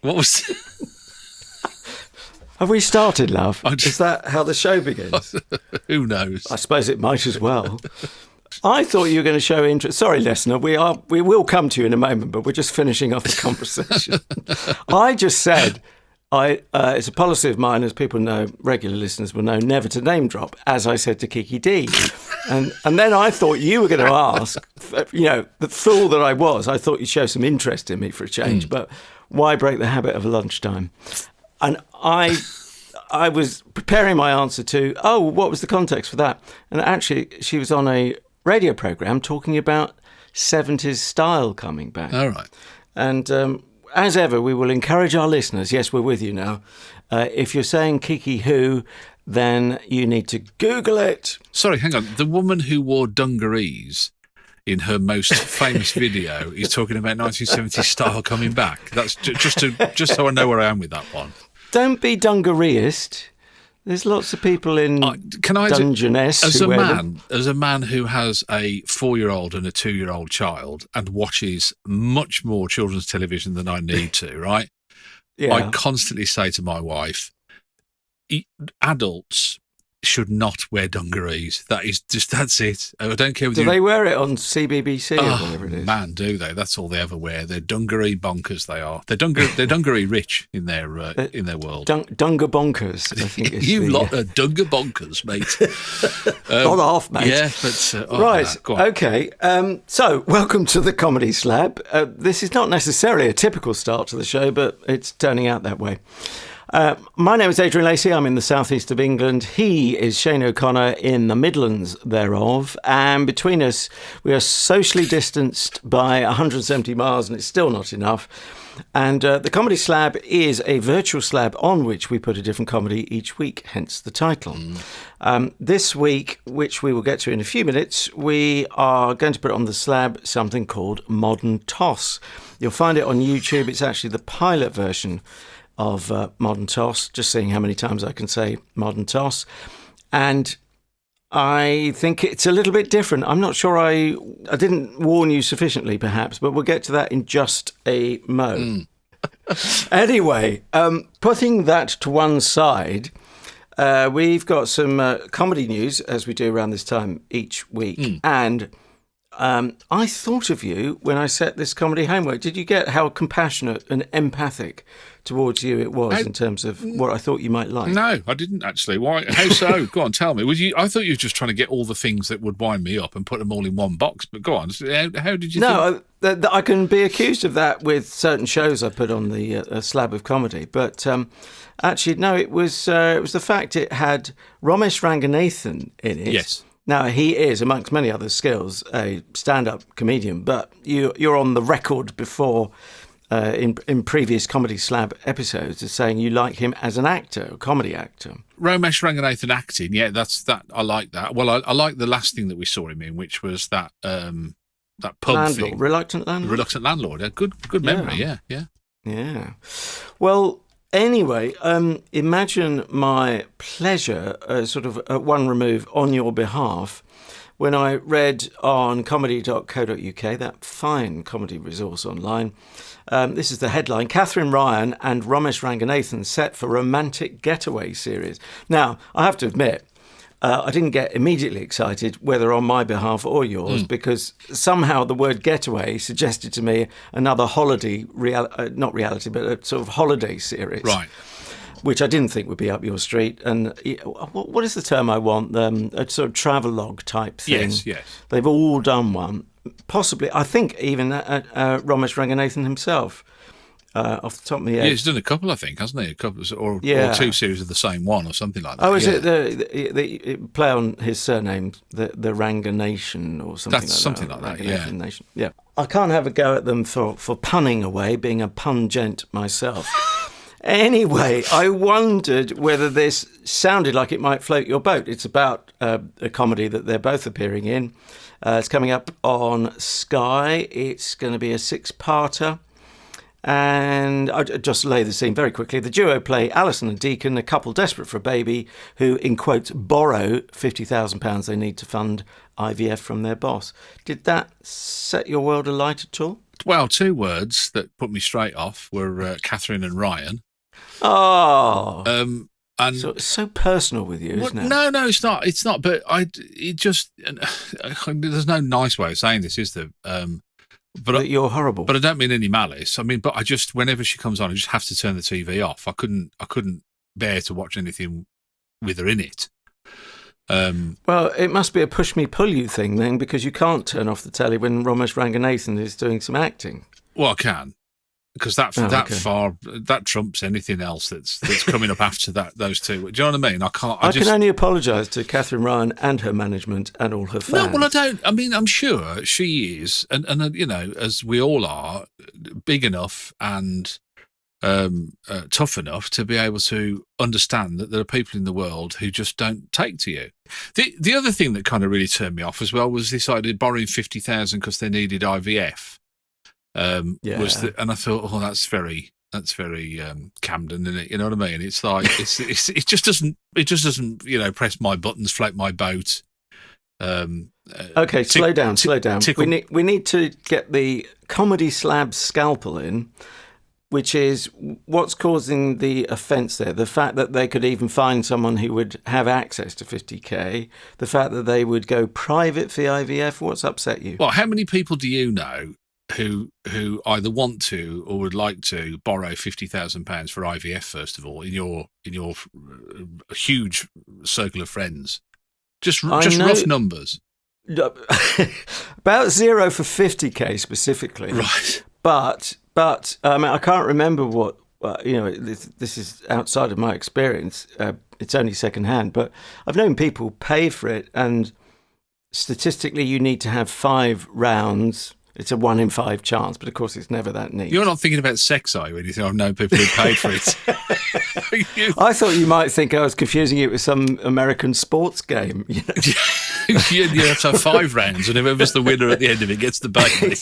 What was... Have we started, love? Is that how the show begins? Who knows? I suppose it might as well. I thought you were going to show interest. Sorry, listener, we will come to you in a moment, but we're just finishing off the conversation. I just said, it's a policy of mine, as people know, regular listeners will know, never to name drop, as I said to Kiki D. And then I thought you were going to ask, the fool that I was, I thought you'd show some interest in me for a change, but why break the habit of a lunchtime? And I was preparing my answer to, what was the context for that? And actually, she was on a radio programme talking about 70s style coming back. All right. And as ever, we will encourage our listeners, yes, we're with you now, if you're saying Kiki who, then you need to Google it. Sorry, hang on. The woman who wore dungarees in her most famous video is talking about 1970s style coming back. That's just so I know where I am with that one. Don't be dungareeist. There's lots of people in Dungeness as a man who has a 4-year-old and a 2-year-old child and watches much more children's television than I need to, right? Yeah. I constantly say to my wife, adults should not wear dungarees. That's it. I don't care. Do they wear it on CBBC or whatever it is? Man, do they? That's all they ever wear. They're dungaree bonkers. They are. They're dungaree rich in their world. Dunga bonkers. I think you lot are dunga bonkers, mate. Not half, mate. Yeah, but right. Go on. Okay. So, welcome to the Comedy Slab. This is not necessarily a typical start to the show, but it's turning out that way. My name is Adrian Lacey. I'm in the southeast of England. He is Shane O'Connor in the Midlands thereof. And between us, we are socially distanced by 170 miles, and it's still not enough. And the Comedy Slab is a virtual slab on which we put a different comedy each week, hence the title. This week, which we will get to in a few minutes, we are going to put on the slab something called Modern Toss. You'll find it on YouTube. It's actually the pilot version of Modern Toss, just seeing how many times I can say Modern Toss. And I think it's a little bit different. I'm not sure I didn't warn you sufficiently, perhaps, but we'll get to that in just a mo. Anyway, putting that to one side, we've got some comedy news, as we do around this time each week. And I thought of you when I set this comedy homework. Did you get how compassionate and empathic towards you it was in terms of what I thought you might like? No, I didn't actually. Why? How so? Go on, tell me. I thought you were just trying to get all the things that would wind me up and put them all in one box. But go on. How did you? No, I can be accused of that with certain shows I put on the slab of comedy. But actually, no, it was the fact it had Ramesh Ranganathan in it. Yes. Now, he is, amongst many other skills, a stand-up comedian, but you're on the record before, in previous Comedy Slab episodes, as saying you like him as an actor, a comedy actor. Ramesh Ranganathan acting, yeah, that. I like that. Well, I like the last thing that we saw him in, which was that pub Landlord, thing. Reluctant Landlord? Reluctant Landlord, yeah, good memory, yeah. Yeah. Well, anyway, imagine my pleasure, sort of at one remove on your behalf, when I read on comedy.co.uk, that fine comedy resource online, this is the headline: Catherine Ryan and Ramesh Ranganathan set for romantic getaway series. Now, I have to admit, I didn't get immediately excited, whether on my behalf or yours, because somehow the word getaway suggested to me another holiday, not reality, but a sort of holiday series. Right. Which I didn't think would be up your street. And what is the term I want? A sort of travelogue type thing. Yes. They've all done one. Possibly, I think even Ramesh Ranganathan himself. Off the top of my head. Yeah, he's done a couple, I think, hasn't he? A couple, or two series of the same one, or something like that. Oh, is it the play on his surname, the Ranganation, or something? That's something like that. Yeah. Nation. Yeah. I can't have a go at them for punning away, being a pungent myself. Anyway, I wondered whether this sounded like it might float your boat. It's about a comedy that they're both appearing in. It's coming up on Sky. It's going to be a 6-parter. And I'll just lay the scene very quickly. The duo play Alison and Deacon, a couple desperate for a baby who, in quotes, borrow £50,000 they need to fund IVF from their boss. Did that set your world alight at all? Well, two words that put me straight off were Catherine and Ryan. Oh, and so it's so personal with you, isn't it? No, it's not. It's not. But there's no nice way of saying this, is there? But you're horrible. But I don't mean any malice. I mean, but I just, whenever she comes on, I just have to turn the TV off. I couldn't bear to watch anything with her in it. Well, it must be a push me pull you thing then, because you can't turn off the telly when Ramesh Ranganathan is doing some acting. Well, I can, because that trumps anything else that's coming up after that. Those two. Do you know what I mean? I can only apologise to Catherine Ryan and her management and all her fans. No, well, I don't. I mean, I'm sure she is, and as we all are, big enough and tough enough to be able to understand that there are people in the world who just don't take to you. The other thing that kind of really turned me off as well was this idea of borrowing 50,000 because they needed IVF. And I thought, that's very Camden, isn't it? You know what I mean? It's like it just doesn't press my buttons, float my boat. Okay, slow down. We need to get the comedy slab scalpel in, which is what's causing the offence there. The fact that they could even find someone who would have access to 50k, the fact that they would go private for IVF. What's upset you? Well, how many people do you know who either want to or would like to borrow £50,000 for IVF? First of all, in your huge circle of friends, just rough numbers. About zero for 50k specifically, right? But I mean, I can't remember what this is outside of my experience. It's only secondhand, but I've known people pay for it, and statistically, you need to have 5 rounds. It's a 1 in 5 chance, but of course it's never that neat. You're not thinking about sex, are you? When you think I've known people who paid for it. I thought you might think I was confusing it with some American sports game. You have to have 5 rounds, and whoever's the winner at the end of it gets the baby.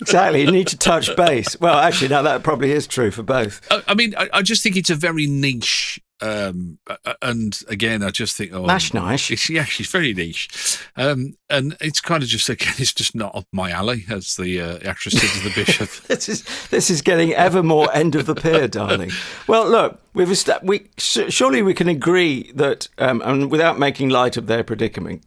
Exactly. You need to touch base. Well, actually, no, that probably is true for both. I mean, I just think it's a very niche. And again, I just think, Mash niche. She's very niche, and it's kind of just, again, it's just not up my alley, as the actress said to the bishop. this is getting ever more end of the pier, darling. Well, look, surely we can agree that, and without making light of their predicament,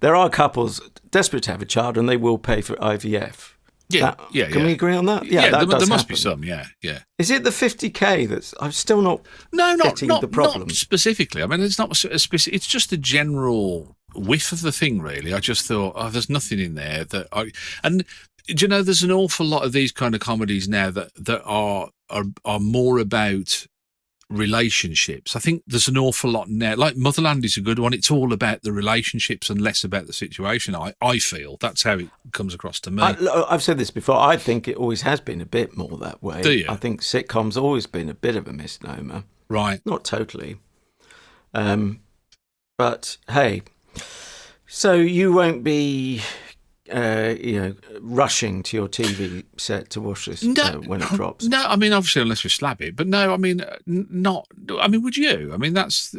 there are couples desperate to have a child, and they will pay for IVF. Can we agree on that? Yeah, there must be some. Yeah. Is it the 50k that's? I'm still not. getting the problem. Not specifically. I mean, it's not a specific. It's just a general whiff of the thing, really. I just thought, there's nothing in there and do you know, there's an awful lot of these kind of comedies now that are more about relationships. I think there's an awful lot now. Like Motherland is a good one. It's all about the relationships and less about the situation. I feel that's how it comes across to me. I've said this before. I think it always has been a bit more that way. Do you? I think sitcoms always been a bit of a misnomer. Right. Not totally. But hey, so you won't be rushing to your TV set to watch this when it drops. No, I mean, obviously, unless we slab it. But no, I mean, not. I mean, would you? I mean, that's.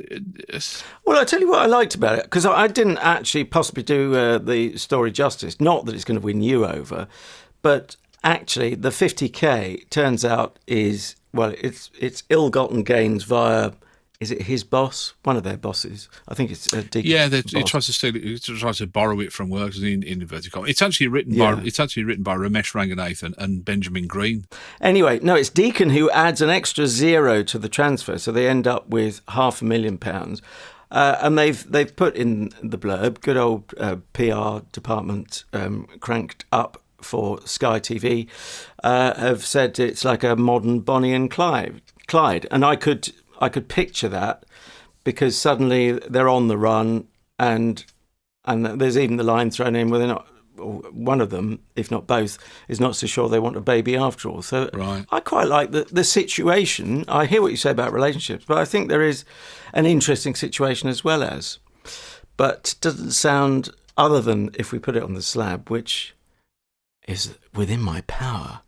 Well, I'll tell you what I liked about it, because I didn't actually possibly do the story justice. Not that it's going to win you over, but actually, the 50k turns out is, well, it's ill-gotten gains via. Is it his boss? One of their bosses. I think it's Deacon's boss. He tries to steal it. He tries to borrow it from work in inverted commas. It's actually written by Ramesh Ranganathan and Benjamin Green. Anyway, no, it's Deacon who adds an extra 0 to the transfer, so they end up with £500,000. And they've put in the blurb. Good old PR department cranked up for Sky TV have said it's like a modern Bonnie and Clyde, and I could picture that, because suddenly they're on the run, and there's even the line thrown in where they're not, or one of them, if not both, is not so sure they want a baby after all. So right. I quite like the situation. I hear what you say about relationships, but I think there is an interesting situation as well as. But doesn't sound, other than if we put it on the slab, which is within my power.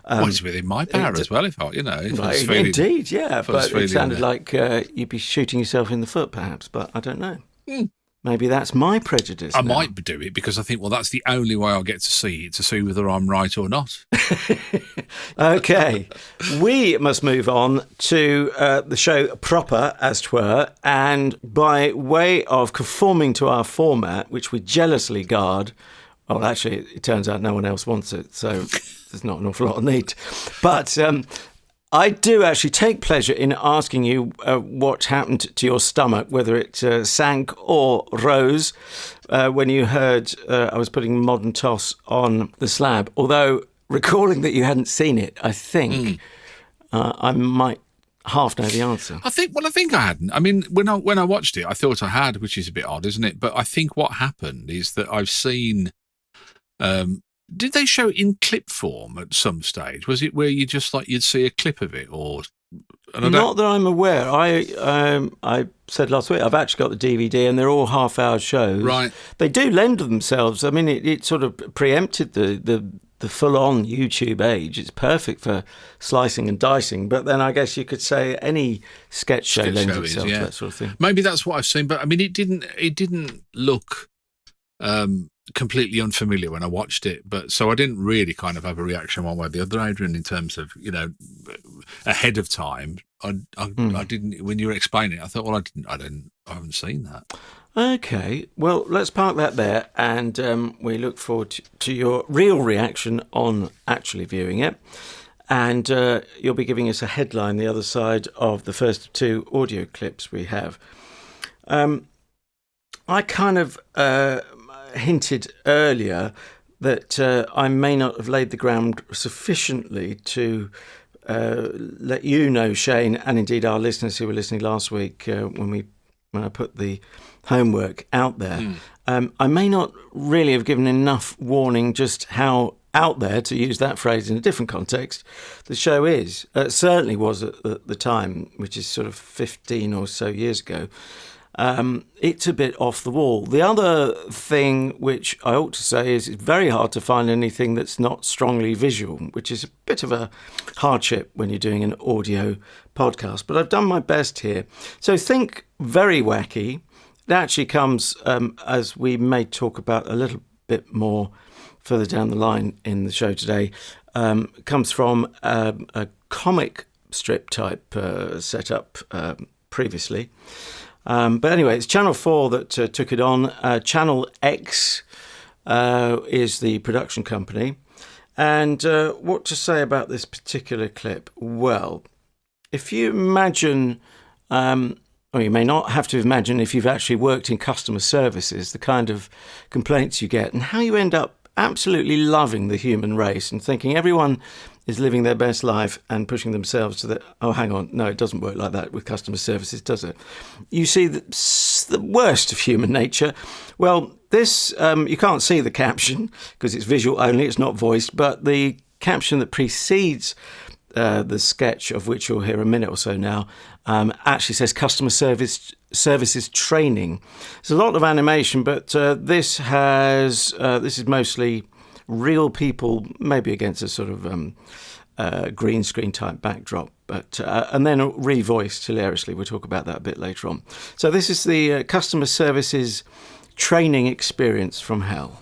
It's within my power as well, if I, indeed, yeah. But it sounded like you'd be shooting yourself in the foot, perhaps, but I don't know. Maybe that's my prejudice. I now. might do it because I think, well, that's the only way I'll get to see it, to see whether I'm right or not. Okay, we must move on to the show proper, as 'twere, and by way of conforming to our format, which we jealously guard. Well, actually, it turns out no one else wants it, so there's not an awful lot of need. But I do actually take pleasure in asking you what happened to your stomach, whether it sank or rose when you heard I was putting Modern Toss on the Slab. Although, recalling that you hadn't seen it, I think I might half know the answer. I think I hadn't. I mean, when I watched it, I thought I had, which is a bit odd, isn't it? But I think what happened is that I've seen. Did they show it in clip form at some stage? Was it where you just you'd see a clip of it, or? Not that I'm aware. I said last week I've actually got the DVD, and they're all half-hour shows. Right. They do lend themselves. I mean, it sort of preempted the full-on YouTube age. It's perfect for slicing and dicing. But then I guess you could say any sketch show lends itself to that sort of thing. Maybe that's what I've seen, but I mean, it didn't look completely unfamiliar when I watched it, but so I didn't really kind of have a reaction one way or the other, Adrian, in terms of, ahead of time. I didn't, when you were explaining it, I thought, well, I haven't seen that. Okay, well, let's park that there, and we look forward to your real reaction on actually viewing it, and you'll be giving us a headline the other side of the first of two audio clips we have. I kind of hinted earlier that I may not have laid the ground sufficiently to let you know, Shane, and indeed our listeners who were listening last week when I put the homework out there. I may not really have given enough warning just how out there, to use that phrase in a different context, the show is. Certainly was at the time, which is sort of 15 or so years ago. It's a bit off the wall. The other thing which I ought to say is it's very hard to find anything that's not strongly visual, which is a bit of a hardship when you're doing an audio podcast. But I've done my best here. So think very wacky. It actually comes, as we may talk about a little bit more further down the line in the show today, comes from a comic strip type setup previously. But anyway, it's Channel 4 that took it on. Channel X is the production company. And what to say about this particular clip? Well, if you imagine, or you may not have to imagine if you've actually worked in customer services, the kind of complaints you get and how you end up absolutely loving the human race and thinking everyone is living their best life and pushing themselves to the... Oh, hang on. No, it doesn't work like that with customer services, does it? You see the worst of human nature. Well, this, you can't see the caption because it's visual only, it's not voiced, but the caption that precedes the sketch, of which you'll hear a minute or so now, actually says customer services training. There's a lot of animation, but this is mostly real people, maybe against a sort of green screen type backdrop, but and then revoiced hilariously. We'll talk about that a bit later on. So this is the customer services training experience from hell.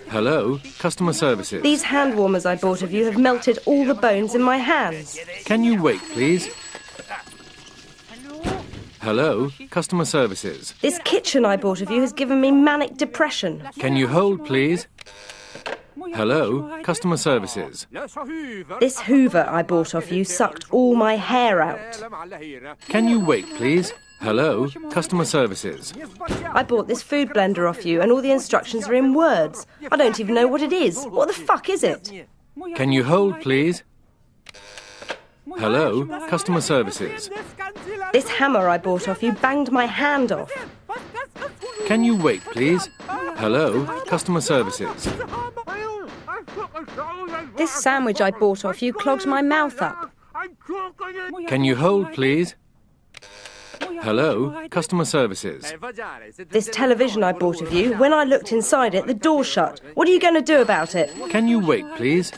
Hello, customer services. These hand warmers I bought of you have melted all the bones in my hands. Can you wait, please? Hello, customer services. This kitchen I bought of you has given me manic depression. Can you hold, please? Hello, customer services. This Hoover I bought off you sucked all my hair out. Can you wait, please? Hello, customer services. I bought this food blender off you and all the instructions are in words. I don't even know what it is. What the fuck is it? Can you hold, please? Hello, customer services. This hammer I bought off you banged my hand off. Can you wait, please? Hello, customer services. This sandwich I bought off you clogged my mouth up. Can you hold, please? Hello, customer services. This television I bought of you, when I looked inside it, the door shut. What are you going to do about it? Can you wait, please?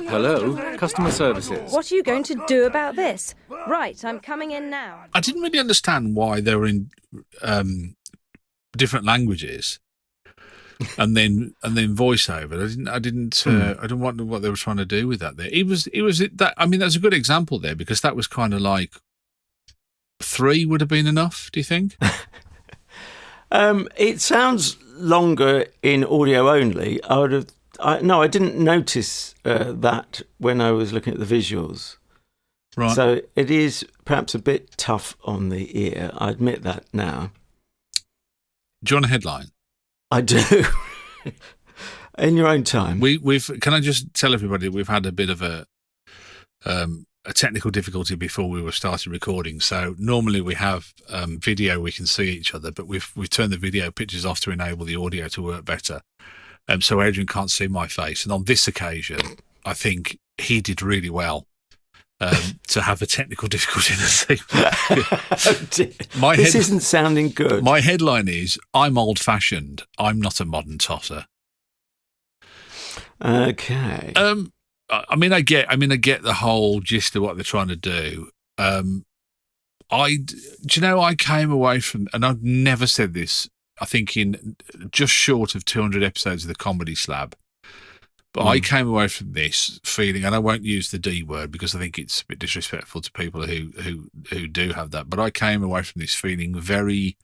Hello, customer services. What are you going to do about this? Right, I'm coming in now. I didn't really understand why they were different languages, and then voiceover. I don't wonder what they were trying to do with that. There, I mean, that's a good example there, because that was kind of like 3 would have been enough. Do you think? It sounds longer in audio only. I didn't notice that when I was looking at the visuals. Right. So it is perhaps a bit tough on the ear. I admit that now. Do you want a headline? I do. In your own time. Can I just tell everybody we've had a bit of a technical difficulty before we were starting recording. So normally we have video, we can see each other, but we've turned the video pictures off to enable the audio to work better. So Adrian can't see my face. And on this occasion, I think he did really well to have a technical difficulty in the thing. This isn't sounding good. My headline is, I'm old-fashioned. I'm not a modern tosser. Okay. I mean, I get the whole gist of what they're trying to do. I came away from, and I've never said this, I think in just short of 200 episodes of the Comedy Slab, but I came away from this feeling, and I won't use the D word because I think it's a bit disrespectful to people who do have that, but I came away from this feeling very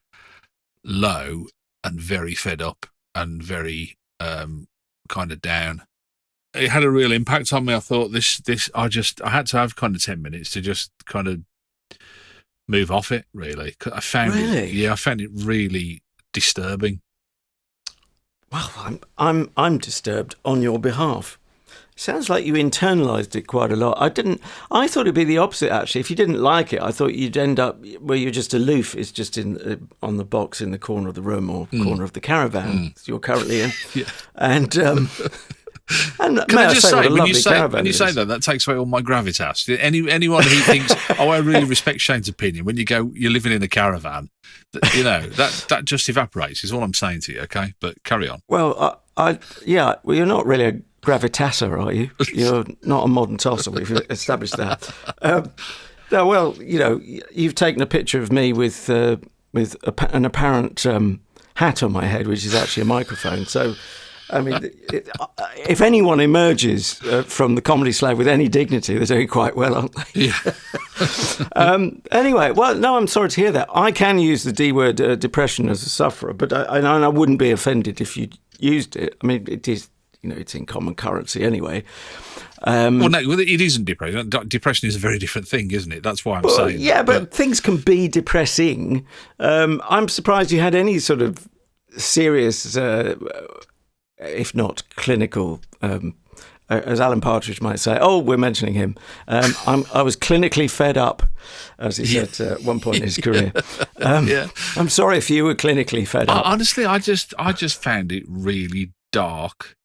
low and very fed up and very kind of down. It had a real impact on me. I thought I had to have kind of 10 minutes to just kind of move off it, really. I found it really disturbing. Well, I'm disturbed on your behalf. Sounds like you internalised it quite a lot. I thought it'd be the opposite, actually. If you didn't like it, I thought you'd end up where you're just aloof. It's just on the box in the corner of the room or corner of the caravan you're currently in. Yeah. And can I just say, when you say that takes away all my gravitas. Anyone who thinks, I really respect Shane's opinion, when you're living in a caravan, that just evaporates, is all I'm saying to you, okay? But carry on. Well, you're not really a gravitasser, are you? You're not a modern tosser, we've established that. You've taken a picture of me with an apparent hat on my head, which is actually a microphone, so... I mean, if anyone emerges from the Comedy Slab with any dignity, they're doing quite well, aren't they? Yeah. Anyway, well, no, I'm sorry to hear that. I can use the D word depression as a sufferer, but I wouldn't be offended if you used it. I mean, it is, it's in common currency anyway. No, it isn't depression. Depression is a very different thing, isn't it? That's why I'm saying. Yeah, but things can be depressing. I'm surprised you had any sort of serious... if not clinical, as Alan Partridge might say. Oh, we're mentioning him. I was clinically fed up, as he said at one point in his career. I'm sorry if you were clinically fed up. Honestly, I just found it really dark,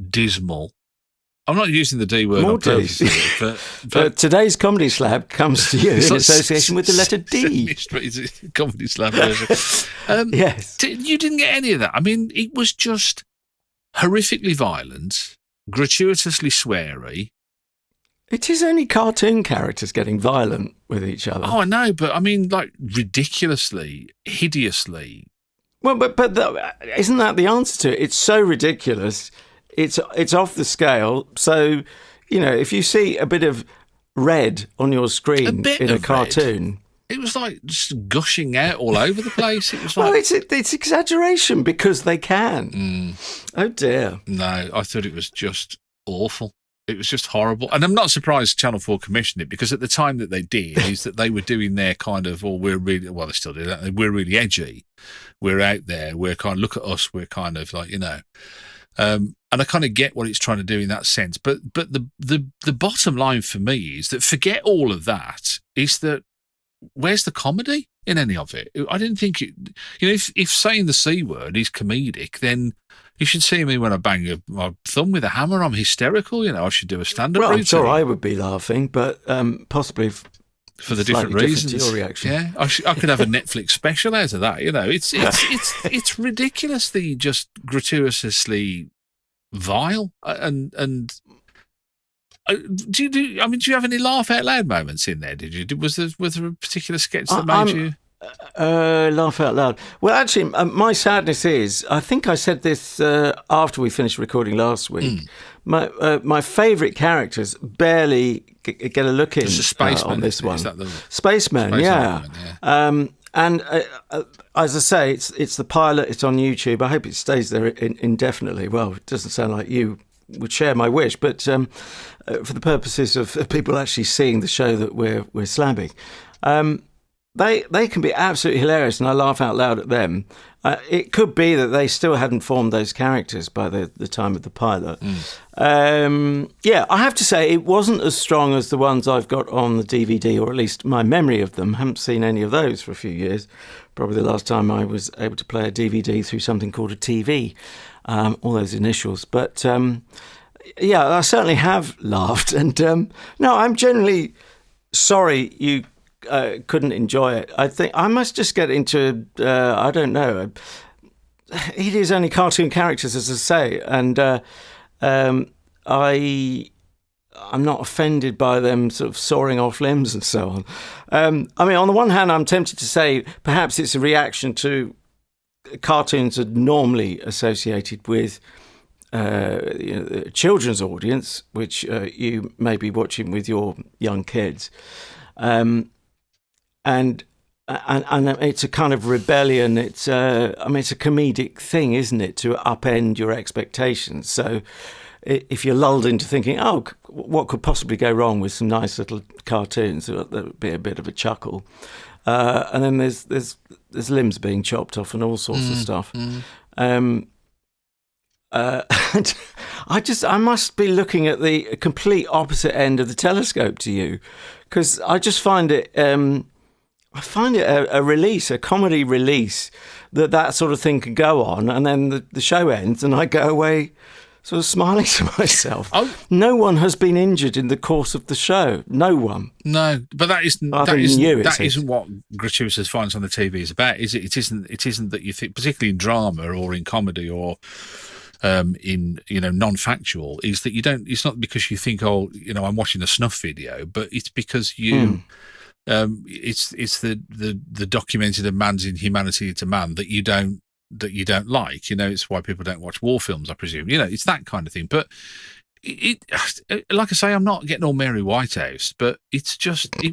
dismal. I'm not using the D word on purpose, but today's Comedy Slab comes to you in association with the letter D. Comedy Slab version. Yes. You didn't get any of that. I mean, it was just horrifically violent, gratuitously sweary. It is only cartoon characters getting violent with each other. Oh, I know, but I mean, like, ridiculously, hideously. Well, but isn't that the answer to it? It's so ridiculous. It's off the scale. So, if you see a bit of red on your screen in a cartoon... Red. It was like just gushing out all over the place. It was like... Well, it's exaggeration because they can. Oh, dear. No, I thought it was just awful. It was just horrible. And I'm not surprised Channel 4 commissioned it, because at the time that they did, is that they were doing their kind of, they still do that. We're really edgy. We're out there. We're kind of, look at us. We're kind of like, and I kind of get what it's trying to do in that sense. But the bottom line for me is that, forget all of that, is that where's the comedy in any of it? I didn't think it, if saying the C word is comedic, then you should see me when I bang my thumb with a hammer. I'm hysterical. I should do a stand-up routine. I'm sure I would be laughing, but possibly for the different reasons. To your reaction. Yeah, I could have a Netflix special out of that. It's ridiculously just gratuitously vile. And do you have any laugh out loud moments in there? Was there a particular sketch that made you? Laugh out loud. Well, actually, my sadness is, I think I said this after we finished recording last week. My favourite characters barely get a look in on this one. Spaceman, yeah. And as I say, it's the pilot. It's on YouTube. I hope it stays there indefinitely. Well, it doesn't sound like you would share my wish, but for the purposes of people actually seeing the show that we're slabbing. They can be absolutely hilarious, and I laugh out loud at them. It could be that they still hadn't formed those characters by the time of the pilot. Yeah, I have to say it wasn't as strong as the ones I've got on the DVD, or at least my memory of them. Haven't seen any of those for a few years. Probably the last time I was able to play a DVD through something called a TV, all those initials. But yeah, I certainly have laughed. And no, I'm generally sorry you couldn't enjoy it. I think I must just get into, I don't know, it is only cartoon characters, as I say, and I'm not offended by them sort of soaring off limbs and so on. I mean, on the one hand, I'm tempted to say perhaps it's a reaction to cartoons are normally associated with the children's audience, which you may be watching with your young kids. And it's a kind of rebellion. It's I mean, it's a comedic thing, isn't it, to upend your expectations? So if you're lulled into thinking, oh, what could possibly go wrong with some nice little cartoons, that would be a bit of a chuckle. And then there's limbs being chopped off and all sorts of stuff. And I must be looking at the complete opposite end of the telescope to you, because I just find it. I find it a release, a comedy release, that sort of thing can go on, and then the show ends, and I go away sort of smiling to myself. No one has been injured in the course of the show. No one. No, but that isn't what gratuitous violence on the TV is about, is it? It isn't that you think, particularly in drama or in comedy or in non-factual, is that you don't. It's not because you think, oh, I'm watching a snuff video, but it's because you. It's the documented a man's inhumanity to man that you don't like. It's why people don't watch war films, I presume. It's that kind of thing. But it like I say, I'm not getting all Mary Whitehouse, but it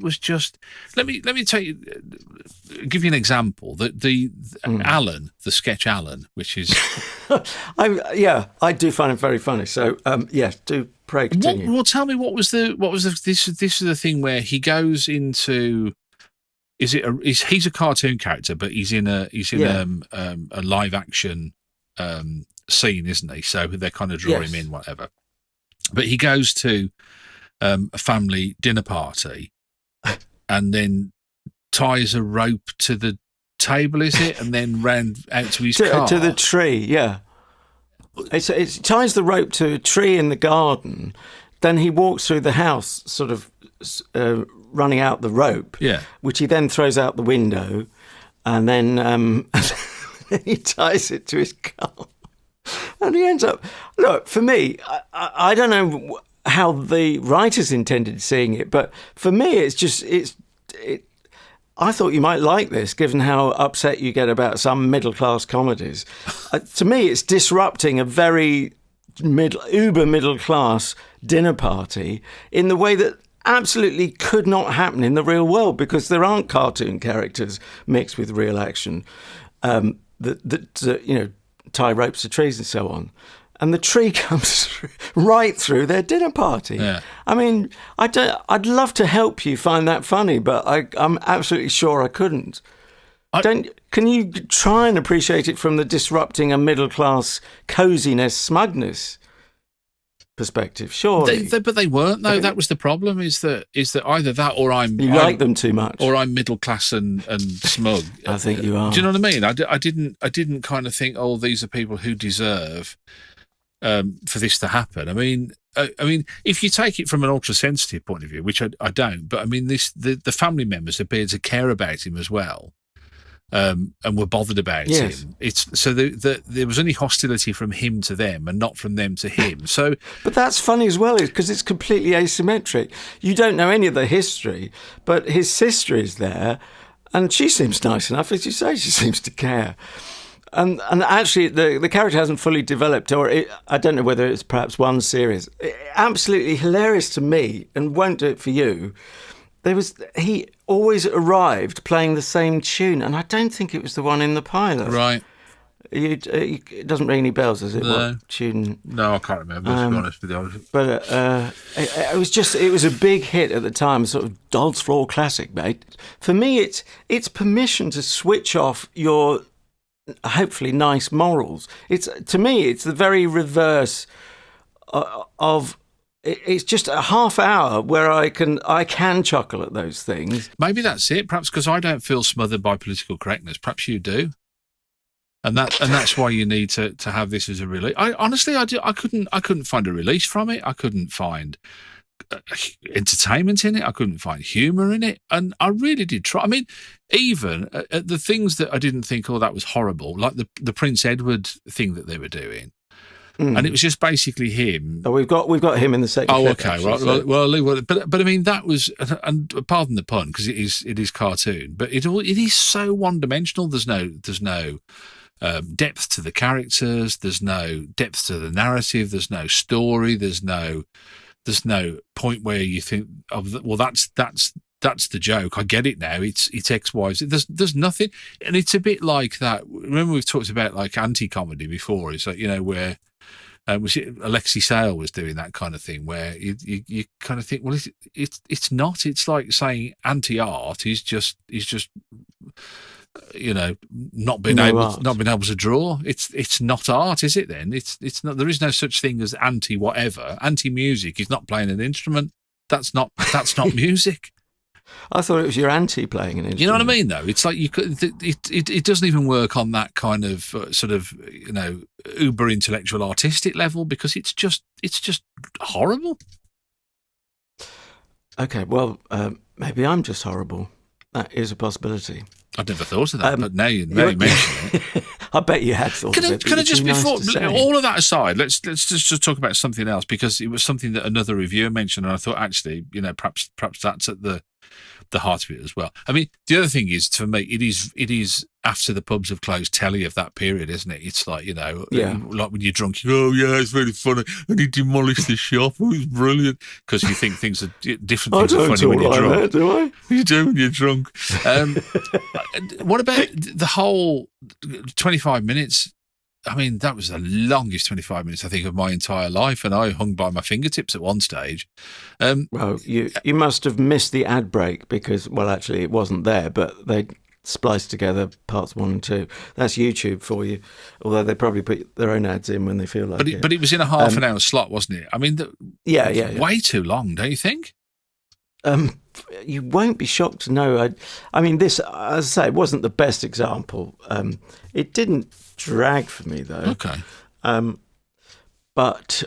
was just. Let me give you an example. The Alan, the sketch Alan, which is, I do find it very funny. So do. Pray continue. Well, tell me what was the this is the thing where he goes into, he's a cartoon character, but he's in a live action scene, isn't he? So they kind of draw him in, whatever. But he goes to a family dinner party and then ties a rope to the table, is it? And then ran out to his car. To the tree, yeah. It ties the rope to a tree in the garden. Then he walks through the house, sort of running out the rope, which he then throws out the window, and then he ties it to his car. And he ends up... Look, for me, I don't know how the writers intended seeing it, but for me, I thought you might like this, given how upset you get about some middle-class comedies. To me, it's disrupting a very uber middle-class dinner party in the way that absolutely could not happen in the real world, because there aren't cartoon characters mixed with real action that tie ropes to trees and so on. And the tree comes right through their dinner party. Yeah. I mean, I'd love to help you find that funny, but I'm absolutely sure I couldn't. Can you try and appreciate it from the disrupting a middle-class coziness, smugness perspective? Surely. But they weren't, though. That was the problem, is that either that or You like them too much. Or I'm middle-class and smug. I think you are. Do you know what I mean? I didn't kind of think, oh, these are people who deserve... for this to happen. I mean, if you take it from an ultra-sensitive point of view, which I don't, but I mean, the family members appeared to care about him as well, and were bothered about him. It's so there was only hostility from him to them, and not from them to him. So, but that's funny as well, because it's completely asymmetric. You don't know any of the history, but his sister is there. And she seems nice enough, as you say. She seems to care. And actually, the character hasn't fully developed, I don't know whether it's perhaps one series. Absolutely hilarious to me, and won't do it for you. He always arrived playing the same tune, and I don't think it was the one in the pilot. Right. It doesn't ring any bells, does it? No. What tune? No, I can't remember, to be honest with you. But it was a big hit at the time, sort of dance floor classic, mate. For me, it's permission to switch off your hopefully nice morals. To me, it's the very reverse of. It's just a half hour where I can chuckle at those things. Maybe that's it. Perhaps because I don't feel smothered by political correctness. Perhaps you do. And that's why you need to have this as a release. I couldn't find a release from it. I couldn't find entertainment in it. I couldn't find humour in it, and I really did try. I mean, even the things that I didn't think, that was horrible, like the Prince Edward thing that they were doing, and it was just basically him. Oh, we've got him in the second. Oh, clip, okay, actually, right. so. Well, but I mean that was, and pardon the pun because it is cartoon, but it is so one dimensional. There's no depth to the characters. There's no depth to the narrative. There's no story. There's no point where you think that's the joke. I get it now. It's X, Y, Z. There's nothing, and it's a bit like that. Remember we've talked about like anti-comedy before. It's like, where was it Alexei Sale was doing that kind of thing where you kind of think, well, it's not. It's like saying anti-art is just not being able to draw. It's not art, is it? Then it's not. There is no such thing as anti whatever. Anti music is not playing an instrument. That's not music. I thought it was your auntie playing an instrument. You know what I mean? Though it's like you could. It doesn't even work on that kind of sort of uber intellectual artistic level because it's just horrible. Okay, well, maybe I'm just horrible. That is a possibility. I'd never thought of that, but now you mention it. I bet you had thought of it. Can I just, before nice all of that aside, let's just talk about something else because it was something that another reviewer mentioned, and I thought actually, perhaps that's at the heart of it as well. I mean, the other thing is, for me, it is after the pubs have closed, telly of that period, isn't it? It's like, like when you're drunk, you go, oh yeah, it's really funny, and he demolished the shop. Oh, it's brilliant, because you think things are different. Things are funny when you're drunk. That, do I? You do when you're drunk. What about the whole 25 minutes? I mean, that was the longest 25 minutes, I think, of my entire life, and I hung by my fingertips at one stage. Well, you must have missed the ad break because, well, actually, it wasn't there, but they spliced together parts 1 and 2. That's YouTube for you, although they probably put their own ads in when they feel like it. But it was in a half an hour slot, wasn't it? I mean, yeah. Way too long, don't you think? You won't be shocked to know. I mean, this, as I say, it wasn't the best example. It didn't drag for me, though. Okay. But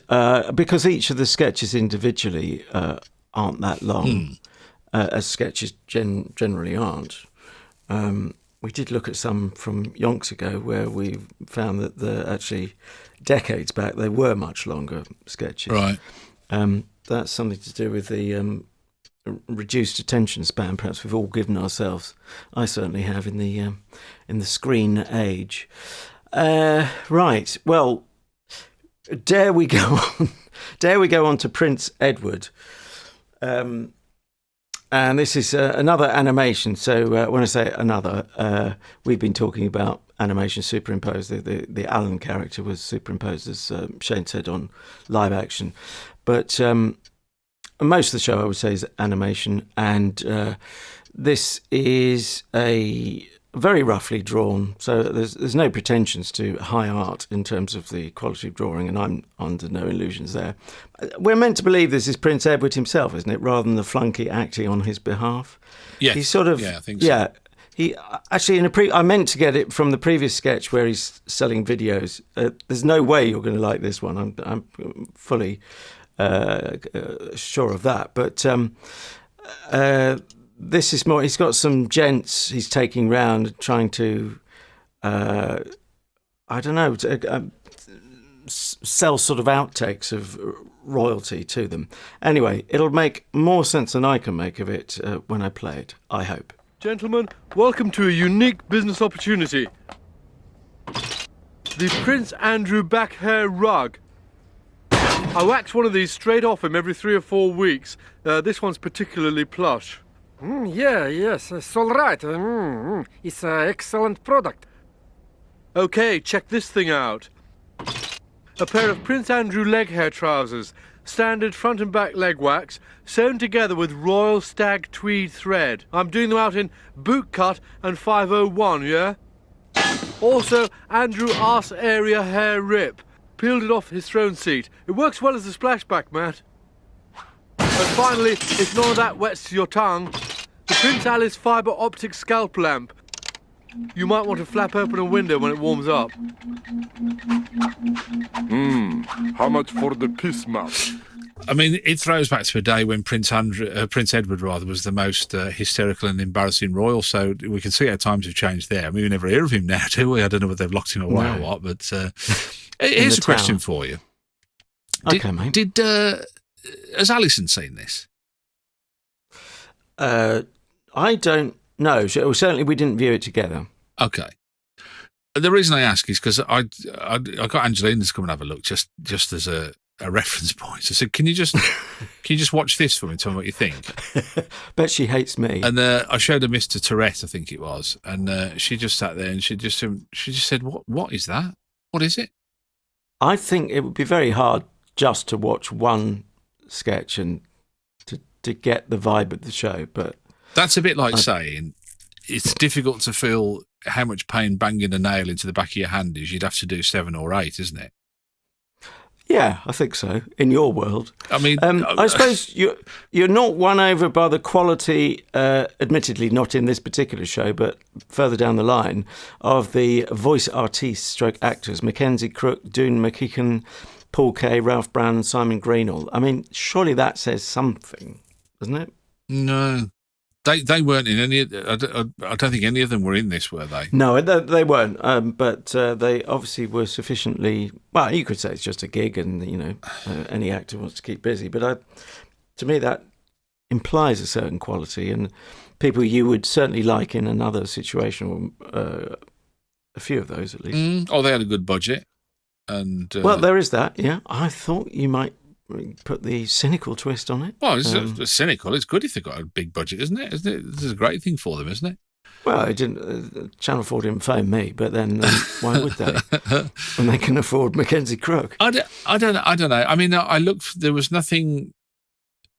because each of the sketches individually aren't that long, as sketches generally aren't, we did look at some from yonks ago where we found that actually decades back they were much longer sketches. Right. That's something to do with the reduced attention span. Perhaps we've all given ourselves. I certainly have in the screen age. Right. Well, dare we go on? Dare we go on to Prince Edward? And this is another animation. So when I say another, we've been talking about animation superimposed. The Alan character was superimposed, as Shane said, on live action. But most of the show, I would say, is animation. And this is a very roughly drawn. So there's no pretensions to high art in terms of the quality of drawing, and I'm under no illusions there. We're meant to believe this is Prince Edward himself, isn't it, rather than the flunky acting on his behalf? Yeah, he's sort of, yeah, I think so. Yeah, he actually I meant to get it from the previous sketch where he's selling videos. There's no way you're going to like this one. I'm fully sure of that, but this is more. He's got some gents he's taking round, trying to, I don't know, sell sort of outtakes of royalty to them. Anyway, it'll make more sense than I can make of it when I play it, I hope. Gentlemen, welcome to a unique business opportunity. The Prince Andrew back hair rug. I wax one of these straight off him every 3 or 4 weeks. This one's particularly plush. Yes, it's all right. It's an excellent product. Okay, check this thing out. A pair of Prince Andrew leg hair trousers. Standard front and back leg wax, sewn together with royal stag tweed thread. I'm doing them out in boot cut and 501, yeah? Also, Andrew arse area hair rip. Peeled it off his throne seat. It works well as a splashback mat. And finally, if none of that wets to your tongue, the Prince Alice fibre optic scalp lamp. You might want to flap open a window when it warms up. How much for the piss mouth? I mean, it throws back to a day when Prince Edward was the most hysterical and embarrassing royal. So we can see how times have changed there. I mean, we never hear of him now, do we? I don't know whether they've locked him away or what. But here's a question for you. Okay, mate. Has Alison seen this? I don't know. Certainly, we didn't view it together. Okay. The reason I ask is because I got Angelina to come and have a look just as a reference point. I said, can you just watch this for me and tell me what you think? Bet she hates me. And I showed her Mr. Tourette, I think it was, and she just sat there and she just said, what is that? What is it? I think it would be very hard just to watch one sketch and to get the vibe of the show, but that's a bit like saying it's difficult to feel how much pain banging a nail into the back of your hand is. You'd have to do 7 or 8, isn't it? Yeah, I think so. In your world, I mean, I suppose you're not won over by the quality, admittedly not in this particular show, but further down the line, of the voice artistes/actors: Mackenzie Crook, Dune McKeegan, Paul Kay, Ralph Brown, and Simon Greenall. I mean, surely that says something, doesn't it? No. They weren't in any. I don't think any of them were in this, were they? No, they weren't. But they obviously were sufficiently. Well, you could say it's just a gig, and any actor wants to keep busy. But to me, that implies a certain quality, and people you would certainly like in another situation, or a few of those at least. Oh, they had a good budget, and well, there is that. Yeah, I thought you might put the cynical twist on it. Well, it's cynical. It's good if they've got a big budget, isn't it? This is a great thing for them, isn't it? Well, it didn't. Channel 4 didn't phone me, but then why would they? When they can afford Mackenzie Crook. I don't know. I mean, I looked. There was nothing.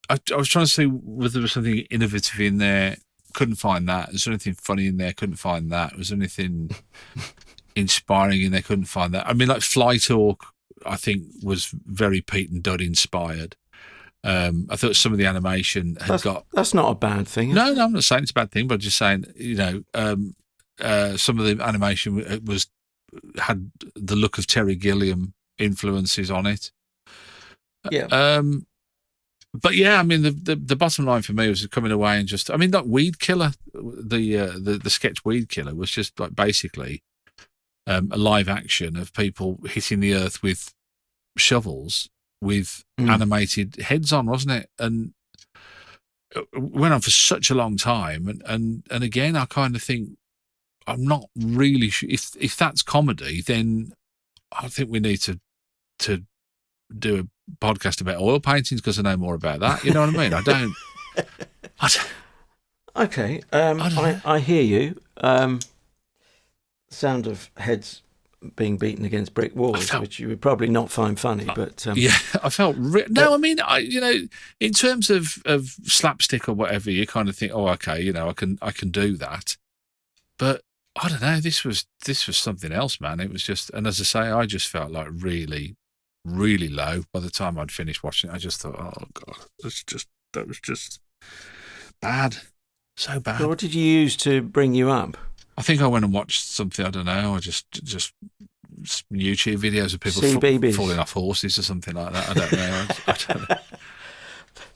I was trying to see whether there was something innovative in there. Couldn't find that. Was there anything funny in there? Couldn't find that. Was there anything inspiring in there? Couldn't find that. I mean, like Fly Talk, I think was very Pete and Dud inspired. I thought some of the animation that's not a bad thing. No, I'm not saying it's a bad thing, but I'm just saying, some of the animation had the look of Terry Gilliam influences on it. Yeah. But yeah, I mean, the bottom line for me was coming away and just, I mean, that Weed Killer, the sketch Weed Killer was just like basically a live action of people hitting the earth with shovels with animated heads on, wasn't it? And it went on for such a long time. And again, I kind of think, I'm not really sure if that's comedy, then I think we need to do a podcast about oil paintings because I know more about that. You know what I mean? I don't. Okay, I hear you. Sound of heads being beaten against brick walls, which you would probably not find funny, but yeah, I felt no. I mean, in terms of slapstick or whatever, you kind of think, oh, okay, I can do that, but I don't know. This was something else, man. It was just, and as I say, I just felt like really, really low by the time I'd finished watching it. I just thought, oh god, that was just bad, so bad. So what did you use to bring you up? I think I went and watched something, I don't know, or just YouTube videos of people falling off horses or something like that. I don't know. I don't know.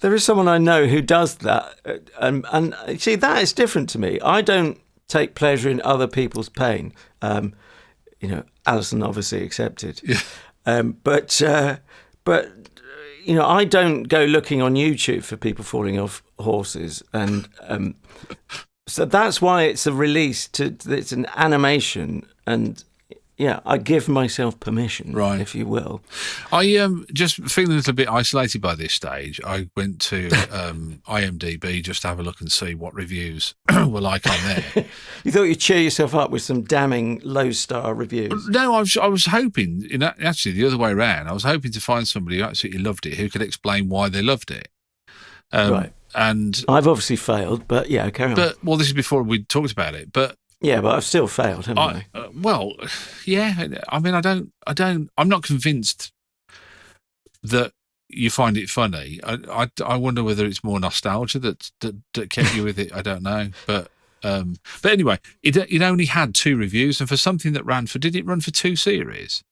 There is someone I know who does that, and see, that is different to me. I don't take pleasure in other people's pain. Alison obviously accepted. Yeah. But I don't go looking on YouTube for people falling off horses, and So that's why it's a release. It's an animation, and yeah, I give myself permission, Right. if you will. I just feeling a little bit isolated by this stage. I went to IMDb just to have a look and see what reviews were like on there. You thought you'd cheer yourself up with some damning low-star reviews. No, I was hoping, actually the other way around, I was hoping to find somebody who absolutely loved it, who could explain why they loved it. Right. And I've obviously failed, but yeah, carry on. But, well, this is before we talked about it, but yeah, but I've still failed, haven't I? Well, yeah. I mean, I'm not convinced that you find it funny. I wonder whether it's more nostalgia that kept you with it. I don't know, but anyway, it only had 2 reviews, and for something that did it run for 2 series?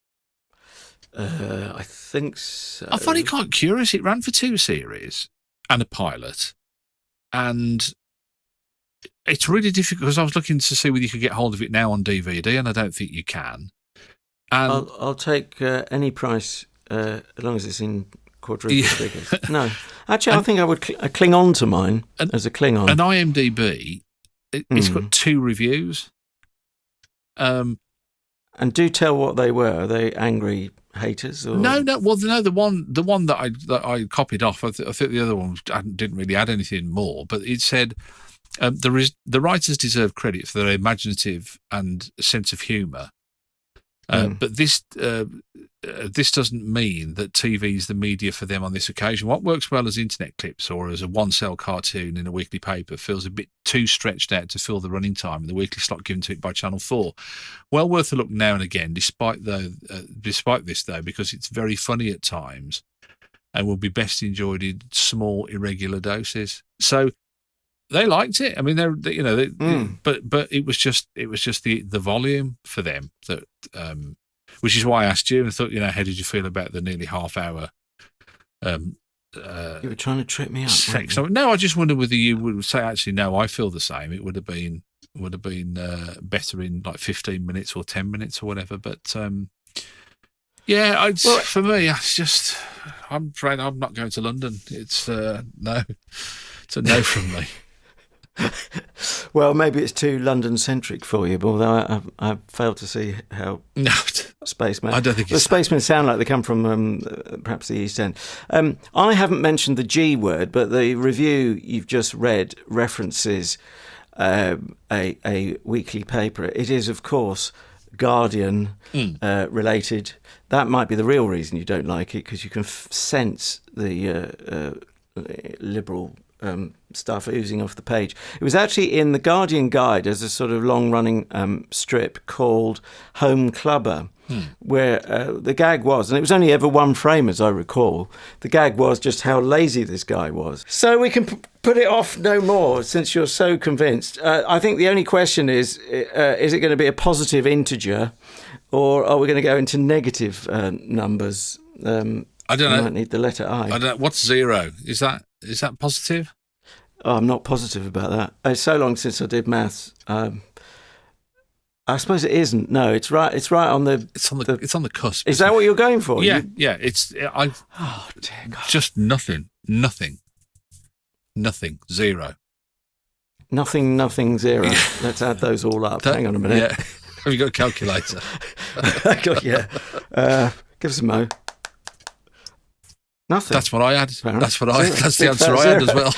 I think so. I find it quite curious. It ran for 2 series and a pilot, and it's really difficult because I was looking to see whether you could get hold of it now on DVD, and I don't think you can. And I'll take any price as long as it's in quadruple figures. No, actually, I think I would cling on to mine as a Klingon. And IMDb, it's got 2 reviews. And do tell what they were. Are they angry haters? Or? No. Well, no. The one that I copied off. I think the other one didn't really add anything more, but it said. The writers deserve credit for their imaginative and sense of humour, but this doesn't mean that TV is the media for them on this occasion. What works well as internet clips or as a one-cell cartoon in a weekly paper feels a bit too stretched out to fill the running time in the weekly slot given to it by Channel 4. Well worth a look now and again, despite this, though, because it's very funny at times and will be best enjoyed in small, irregular doses. So. They liked it. I mean, but it was just the volume for them that, which is why I asked you. And I thought, how did you feel about the nearly half hour? You were trying to trip me up. Sex. No, I just wondered whether you would say, actually, no, I feel the same. It would have been better in like 15 minutes or 10 minutes or whatever. But for me, it's just, I'm afraid I'm not going to London. It's no, it's a no from me. Well, maybe it's too London-centric for you, but although I failed to see how spacemen... I don't think the spacemen sound like they come from perhaps the East End. I haven't mentioned the G word, but the review you've just read references a weekly paper. It is, of course, Guardian related. That might be the real reason you don't like it, because you can sense the liberal... stuff oozing off the page. It was actually in the Guardian Guide as a sort of long-running strip called Home Clubber, where the gag was, and it was only ever one frame as I recall, the gag was just how lazy this guy was. So we can put it off no more since you're so convinced. I think the only question is it going to be a positive integer or are we going to go into negative numbers? I don't know. You might need the letter I. I don't know. What's 0? Is that positive? Oh, I'm not positive about that. It's so long since I did maths. I suppose it isn't. No, it's right. It's right on the. It's on the cusp. Is that what you're going for? Yeah, yeah. It's Oh dear God. Just nothing. 0. Nothing, 0. Yeah. Let's add those all up. Hang on a minute. Yeah. Have you got a calculator? Yeah. Give us a mo. Nothing. That's what I had. Fair That's enough. what I. That's the answer I had as well.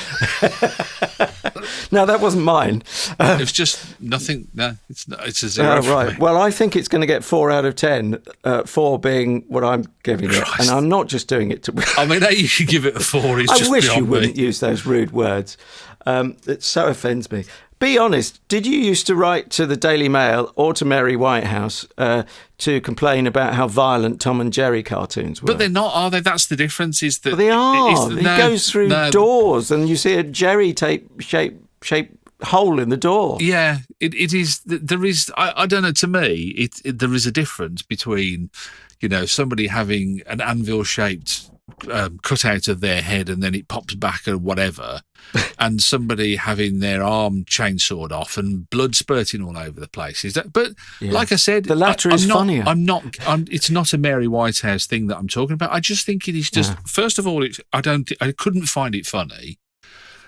No, that wasn't mine. It was just nothing. No, it's a 0. For right. me. Well, I think it's going to get 4 out of 10. 4 being what I'm giving it, and I'm not just doing it to. I mean, you could give it a 4. It's I just wish beyond you wouldn't me. use those rude words. It so offends me. Be honest. Did you used to write to the Daily Mail or to Mary Whitehouse to complain about how violent Tom and Jerry cartoons were? But they're not, are they? That's the difference. Is that But they are. He goes through no. doors, and you see a Jerry tape shape hole in the door. Yeah, it is. There is. I don't know. To me, there is a difference between, somebody having an anvil-shaped cut out of their head and then it pops back or whatever, and somebody having their arm chainsawed off and blood spurting all over the place. Is that? But like I said, the latter is funnier. It's not a Mary Whitehouse thing that I'm talking about. I just think it is just. First of all, I couldn't find it funny.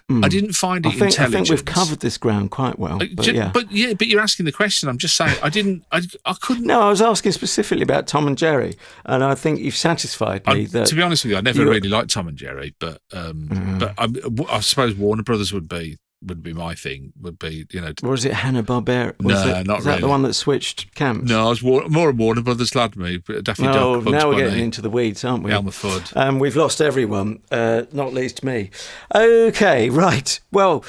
I didn't find it intelligent. I think we've covered this ground quite well. But you're asking the question. I'm just saying I couldn't. No, I was asking specifically about Tom and Jerry, and I think you've satisfied me. To be honest with you, I never really liked Tom and Jerry, but I suppose Warner Brothers would be my thing. Would be, you know. Or is it Hanna-Barbera? No, not is really. that the one that switched camps? No, I was more a Warner Brothers lad than me. Daffy Duck, Bugs now we're Bunny, getting into the weeds, aren't we? Elmer Fudd. We've lost everyone, not least me. Okay, right. Well,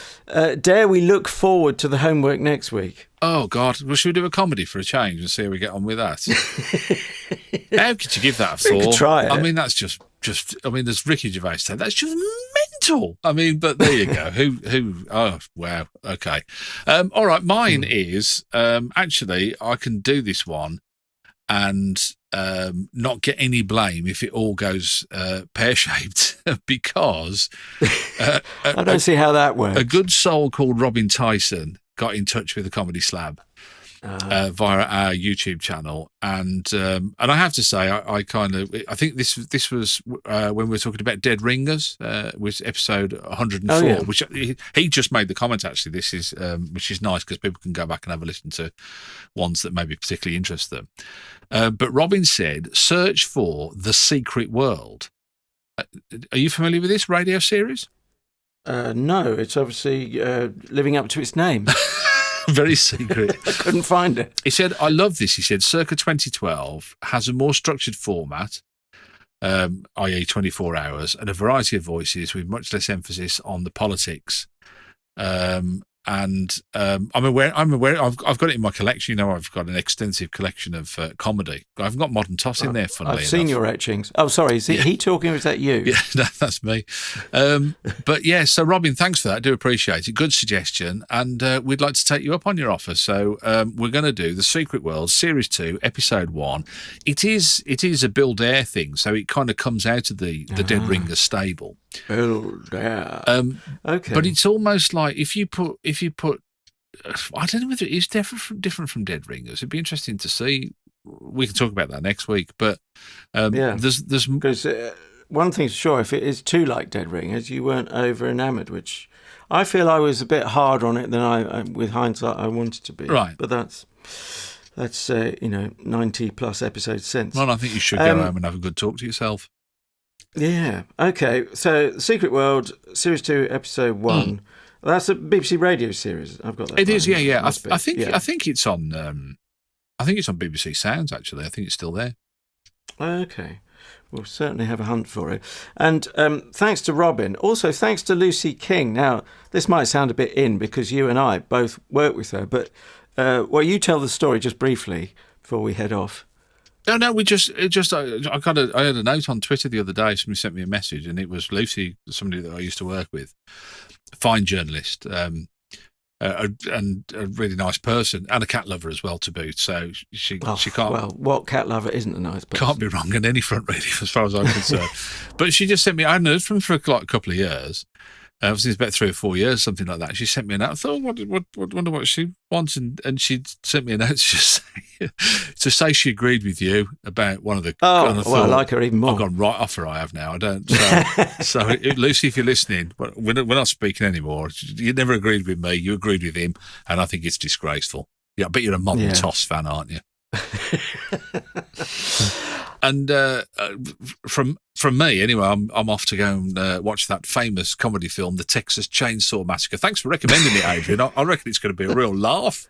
dare we look forward to the homework next week? Oh, God. Well, should we do a comedy for a change and see how we get on with that? How could you give that a thought? We could try it. I mean, that's just I mean, there's Ricky Gervais said, that's just mental. I mean, but there you go. Who, oh, wow. Okay. All right. Mine is, actually, I can do this one and not get any blame if it all goes pear-shaped because... I don't see how that works. A good soul called Robin Tyson got in touch with the Comedy Slab via our YouTube channel, and I have to say, I think this was when we were talking about Dead Ringers, was episode 104, which he just made the comment. Actually, this is which is nice because people can go back and have a listen to ones that maybe particularly interest them. But Robin said, search for The Secret World. Are you familiar with this radio series? No, it's obviously living up to its name. Very secret. I couldn't find it. He said, I love this. He said, circa 2012 has a more structured format, i.e. 24 hours, and a variety of voices with much less emphasis on the politics. And I'm aware. I've got it in my collection. You know, I've got an extensive collection of comedy. I've got Modern Toss in there. Funnily I've seen enough. Your etchings. Oh, sorry. Is he talking, or is that you? Yeah, no, that's me. But yeah, so Robin, thanks for that. I do appreciate it. Good suggestion, and we'd like to take you up on your offer. So we're going to do The Secret World, Series 2, Episode 1. It is a Build Air thing, so it kind of comes out of the Dead Ringer stable. Build Air. Okay, but it's almost like if you put. I don't know whether it is different from Dead Ringers. It'd be interesting to see. We can talk about that next week. But there's because one thing's sure, if it is too like Dead Ringers, you weren't over enamoured, which I feel I was a bit hard on it than I with hindsight, I wanted to be. Right, but that's 90 plus episodes since. Well, I think you should go home and have a good talk to yourself. Yeah. Okay. So, The Secret World, Series 2, Episode 1. That's a BBC radio series. I've got that. It is. Yeah. I think it's on. I think it's on BBC Sounds. Actually, I think it's still there. Okay. We'll certainly have a hunt for it. And thanks to Robin. Also, thanks to Lucy King. Now, this might sound a bit in because you and I both work with her, but you tell the story just briefly before we head off. No, I had a note on Twitter the other day. Somebody sent me a message, and it was Lucy, somebody that I used to work with, fine journalist, and a really nice person, and a cat lover as well to boot. So she can't. Well, what cat lover isn't a nice person? Can't be wrong on any front, really, as far as I'm concerned. But she just sent me. I hadn't heard from her for like a couple of years. Since about 3 or 4 years, something like that. She sent me a note. I thought, wonder what she wants, and she sent me a note to say she agreed with you about one of the. I like her even more. I've gone right off her. I have now. I don't. So Lucy, if you're listening, we're not speaking anymore. You never agreed with me. You agreed with him, and I think it's disgraceful. Yeah, I bet you're a Modern Toss fan, aren't you? And from me, anyway, I'm off to go and watch that famous comedy film, The Texas Chainsaw Massacre. Thanks for recommending it, Adrian. I reckon it's going to be a real laugh.